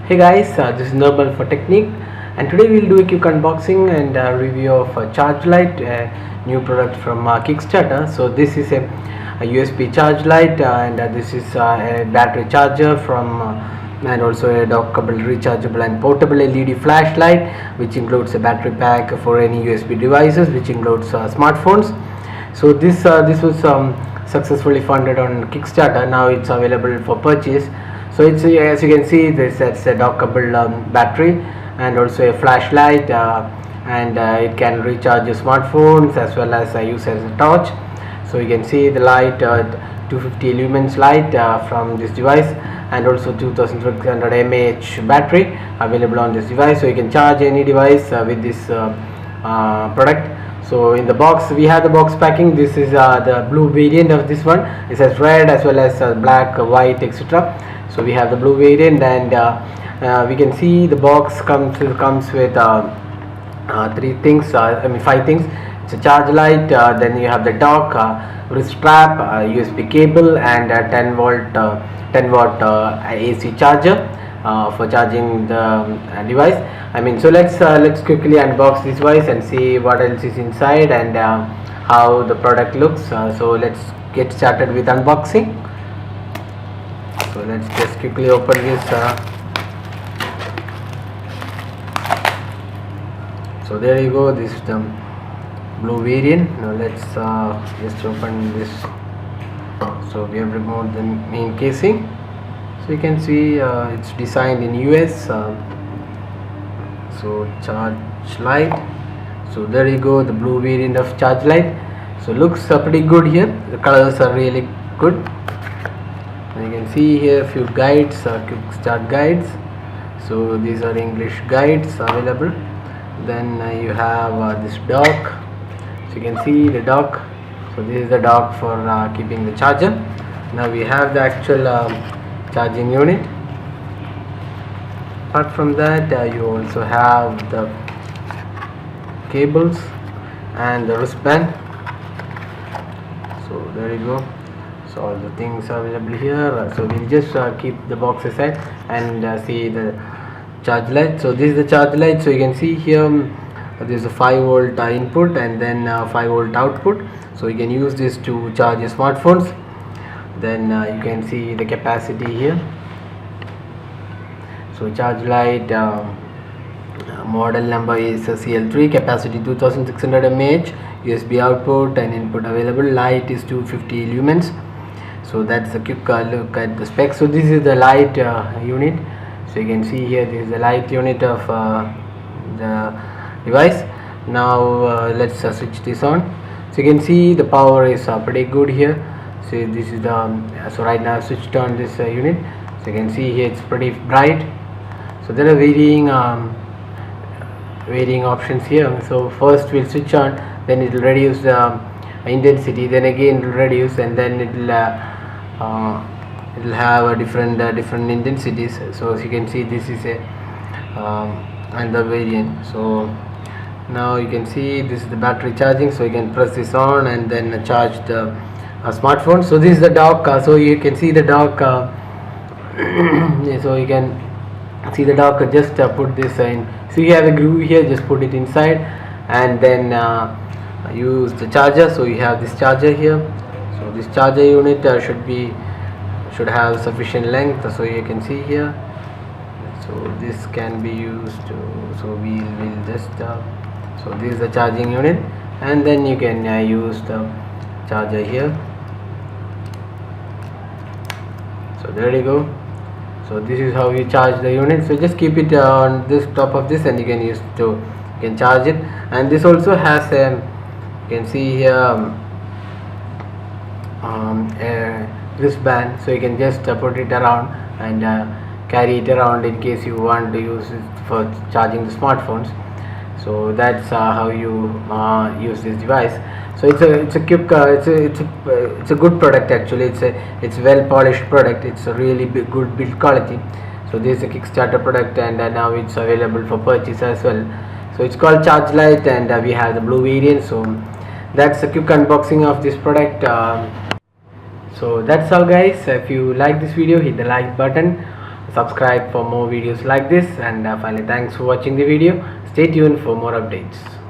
Hey guys, this is Nirmal for Technique, and today we'll do a quick unboxing and review of Charge Light, a new product from Kickstarter. So this is a USB charge light, and this is a battery charger from and also a dockable, rechargeable and portable LED flashlight, which includes a battery pack for any USB devices, which includes smartphones. So this was successfully funded on Kickstarter. Now it's available for purchase. So it's as you can see, this it's a dockable battery and also a flashlight, and it can recharge your smartphones as well as use as a torch. So you can see the light, 250 lumens light from this device, and also 2600 mAh battery available on this device. So you can charge any device with this product. So in the box we have the box packing. This is the blue variant of this one. It says red as well as black, white, etc. So we have the blue variant, and we can see the box comes with three things, five things. It's a charge light, then you have the dock, wrist strap, USB cable, and 10 watt AC charger for charging the device. So let's quickly unbox this device and see what else is inside and how the product looks. So let's get started with unboxing. So let's just quickly open this. So there you go, this is the blue variant. Now let's just open this. So we have removed the main casing. So you can see it's designed in US. So charge light. So there you go, the blue variant of charge light. So looks pretty good here. The colors are really good. You can see here a few guides, quick start guides. So these are English guides available. Then you have this dock. So you can see the dock. So this is the dock for keeping the charger. Now we have the actual charging unit. Apart from that, you also have the cables and the wristband. So there you go. So all the things are available here. So we'll just keep the box aside and see the charge light. So this is the charge light. So you can see here there is a 5 volt input and then 5 volt output. So you can use this to charge your smartphones. Then you can see the capacity here. So charge light model number is CL3, capacity 2600 mAh, USB output and input available, light is 250 lumens. So that's a quick look at the specs. So this is the light unit. So you can see here, this is the light unit of the device. Now let's switch this on. So you can see the power is pretty good here. So this is the so right now I switched on this unit. So you can see here it's pretty bright. So there are varying options here. So first we'll switch on, then it will reduce the intensity, then again it will reduce, and then it will have a different intensities. So as you can see, this is a another variant. So now you can see this is the battery charging. So you can press this on and then charge the smartphone. So this is the dock. So you can see the dock. So you can see the dock. Just put this in. So you have a groove here. Just put it inside, and then use the charger. So you have this charger here. So this charger unit should have sufficient length. So you can see here. So this can be used to, so we'll just so this is the charging unit, and then you can use the charger here. So there you go. So this is how you charge the unit. So just keep it on this top of this, and you can charge it. And this also has a, you can see here a wristband. So you can just put it around and carry it around in case you want to use it for charging the smartphones. So that's how you use this device. So it's a quick it's a good product actually. It's well polished product. It's a really good build quality. So this is a Kickstarter product, and now it's available for purchase as well. So it's called Charge Light, and we have the blue variant. So that's a quick unboxing of this product. So that's all guys. If you like this video, hit the like button, subscribe for more videos like this, and finally thanks for watching the video. Stay tuned for more updates.